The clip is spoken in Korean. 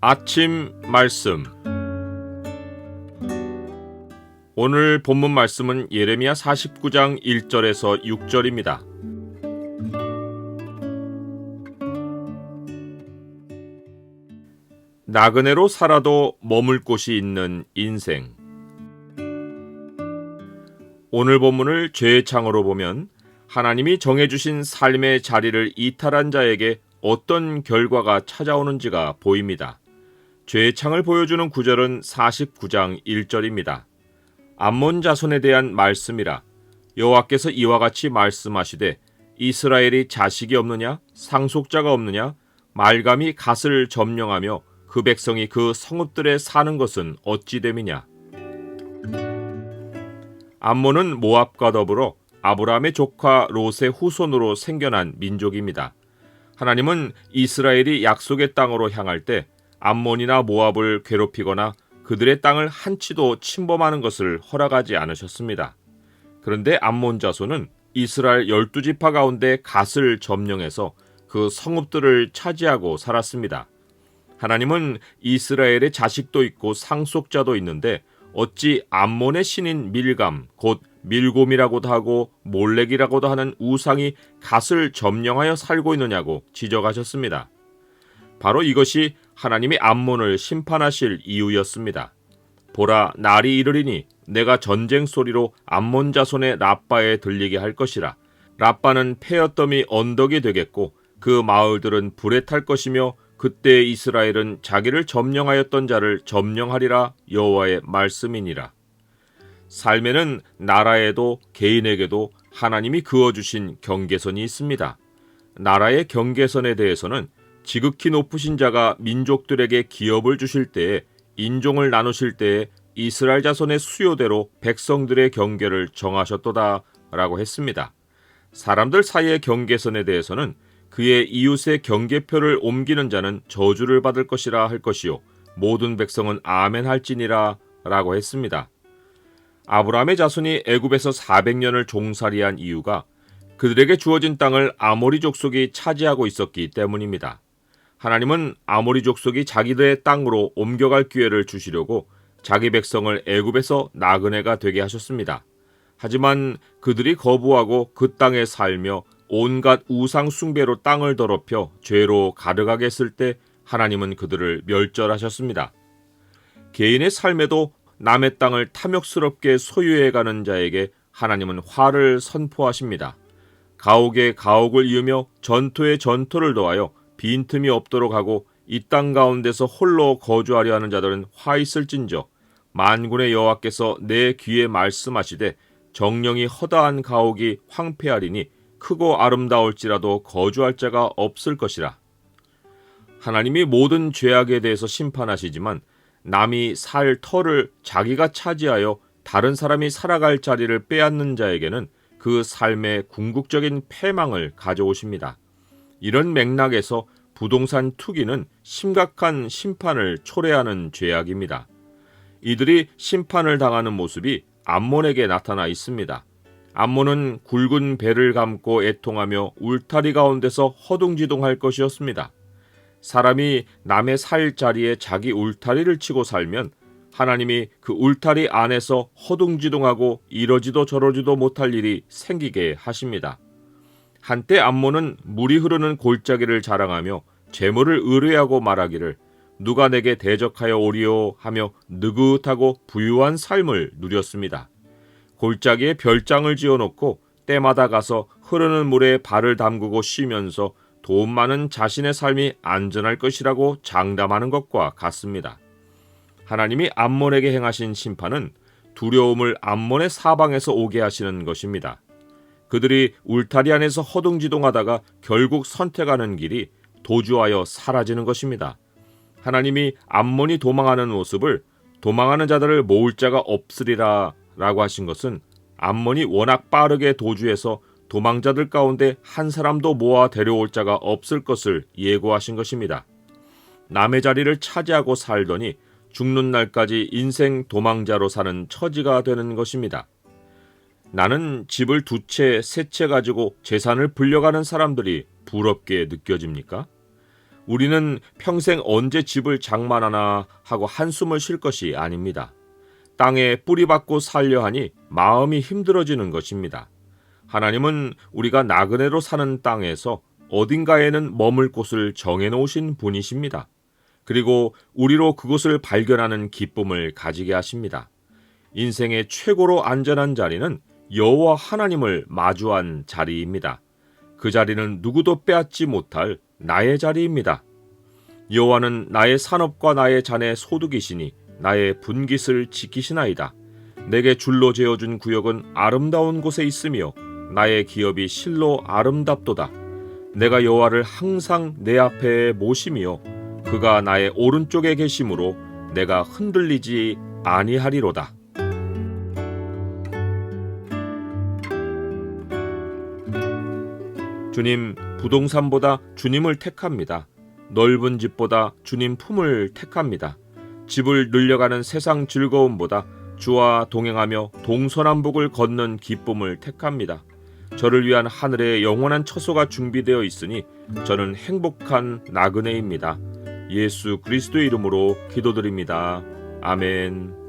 아침 말씀. 오늘 본문 말씀은 예레미야 49장 1절에서 6절입니다. 나그네로 살아도 머물 곳이 있는 인생. 오늘 본문을 죄의 창으로 보면 하나님이 정해주신 삶의 자리를 이탈한 자에게 어떤 결과가 찾아오는지가 보입니다. 죄의 창을 보여주는 구절은 49장 1절입니다. 암몬 자손에 대한 말씀이라. 여호와께서 이와 같이 말씀하시되 이스라엘이 자식이 없느냐 상속자가 없느냐 말감이 갓을 점령하며 그 백성이 그 성읍들에 사는 것은 어찌 됨이냐. 암몬은 모압과 더불어 아브라함의 조카 롯의 후손으로 생겨난 민족입니다. 하나님은 이스라엘이 약속의 땅으로 향할 때 암몬이나 모압을 괴롭히거나 그들의 땅을 한치도 침범하는 것을 허락하지 않으셨습니다. 그런데 암몬 자손은 이스라엘 12지파 가운데 갓을 점령해서 그 성읍들을 차지하고 살았습니다. 하나님은 이스라엘의 자식도 있고 상속자도 있는데 어찌 암몬의 신인 밀감, 곧 밀곰이라고도 하고 몰렉이라고도 하는 우상이 갓을 점령하여 살고 있느냐고 지적하셨습니다. 바로 이것이 하나님이 암몬을 심판하실 이유였습니다. 보라, 날이 이르리니 내가 전쟁 소리로 암몬 자손의 랍바에 들리게 할 것이라. 랍바는 폐허더미 언덕이 되겠고 그 마을들은 불에 탈 것이며 그때 이스라엘은 자기를 점령하였던 자를 점령하리라. 여호와의 말씀이니라. 삶에는 나라에도 개인에게도 하나님이 그어주신 경계선이 있습니다. 나라의 경계선에 대해서는 지극히 높으신 자가 민족들에게 기업을 주실 때에, 인종을 나누실 때에 이스라엘 자손의 수요대로 백성들의 경계를 정하셨도다 라고 했습니다. 사람들 사이의 경계선에 대해서는 그의 이웃의 경계표를 옮기는 자는 저주를 받을 것이라 할 것이요 모든 백성은 아멘 할지니라 라고 했습니다. 아브라함의 자손이 애굽에서 400년을 종살이한 이유가 그들에게 주어진 땅을 아모리 족속이 차지하고 있었기 때문입니다. 하나님은 아모리 족속이 자기들의 땅으로 옮겨갈 기회를 주시려고 자기 백성을 애굽에서 나그네가 되게 하셨습니다. 하지만 그들이 거부하고 그 땅에 살며 온갖 우상 숭배로 땅을 더럽혀 죄로 가득하게 했을 때 하나님은 그들을 멸절하셨습니다. 개인의 삶에도 남의 땅을 탐욕스럽게 소유해가는 자에게 하나님은 화를 선포하십니다. 가옥에 가옥을 이으며 전토에 전토를 더하여 빈틈이 없도록 하고 이 땅 가운데서 홀로 거주하려 하는 자들은 화 있을진저 만군의 여호와께서 내 귀에 말씀하시되 정령이 허다한 가옥이 황폐하리니 크고 아름다울지라도 거주할 자가 없을 것이라. 하나님이 모든 죄악에 대해서 심판하시지만 남이 살 터를 자기가 차지하여 다른 사람이 살아갈 자리를 빼앗는 자에게는 그 삶의 궁극적인 패망을 가져오십니다. 이런 맥락에서 부동산 투기는 심각한 심판을 초래하는 죄악입니다. 이들이 심판을 당하는 모습이 암몬에게 나타나 있습니다. 암몬은 굵은 배를 감고 애통하며 울타리 가운데서 허둥지둥할 것이었습니다. 사람이 남의 살 자리에 자기 울타리를 치고 살면 하나님이 그 울타리 안에서 허둥지둥하고 이러지도 저러지도 못할 일이 생기게 하십니다. 한때 암몬은 물이 흐르는 골짜기를 자랑하며 재물을 의뢰하고 말하기를 누가 내게 대적하여 오리오 하며 느긋하고 부유한 삶을 누렸습니다. 골짜기에 별장을 지어놓고 때마다 가서 흐르는 물에 발을 담그고 쉬면서 돈 많은 자신의 삶이 안전할 것이라고 장담하는 것과 같습니다. 하나님이 암몬에게 행하신 심판은 두려움을 암몬의 사방에서 오게 하시는 것입니다. 그들이 울타리 안에서 허둥지둥하다가 결국 선택하는 길이 도주하여 사라지는 것입니다. 하나님이 암몬이 도망하는 모습을 도망하는 자들을 모을 자가 없으리라 라고 하신 것은 암몬이 워낙 빠르게 도주해서 도망자들 가운데 한 사람도 모아 데려올 자가 없을 것을 예고하신 것입니다. 남의 자리를 차지하고 살더니 죽는 날까지 인생 도망자로 사는 처지가 되는 것입니다. 나는 집을 2채, 3채 가지고 재산을 불려가는 사람들이 부럽게 느껴집니까? 우리는 평생 언제 집을 장만하나 하고 한숨을 쉴 것이 아닙니다. 땅에 뿌리박고 살려 하니 마음이 힘들어지는 것입니다. 하나님은 우리가 나그네로 사는 땅에서 어딘가에는 머물 곳을 정해놓으신 분이십니다. 그리고 우리로 그곳을 발견하는 기쁨을 가지게 하십니다. 인생의 최고로 안전한 자리는 여호와 하나님을 마주한 자리입니다. 그 자리는 누구도 빼앗지 못할 나의 자리입니다. 여호와는 나의 산업과 나의 잔의 소득이시니 나의 분깃을 지키시나이다. 내게 줄로 재어준 구역은 아름다운 곳에 있으며 나의 기업이 실로 아름답도다. 내가 여호와를 항상 내 앞에 모시며 그가 나의 오른쪽에 계심으로 내가 흔들리지 아니하리로다. 주님, 부동산보다 주님을 택합니다. 넓은 집보다 주님 품을 택합니다. 집을 늘려가는 세상 즐거움보다 주와 동행하며 동서남북을 걷는 기쁨을 택합니다. 저를 위한 하늘의 영원한 처소가 준비되어 있으니 저는 행복한 나그네입니다. 예수 그리스도의 이름으로 기도드립니다. 아멘.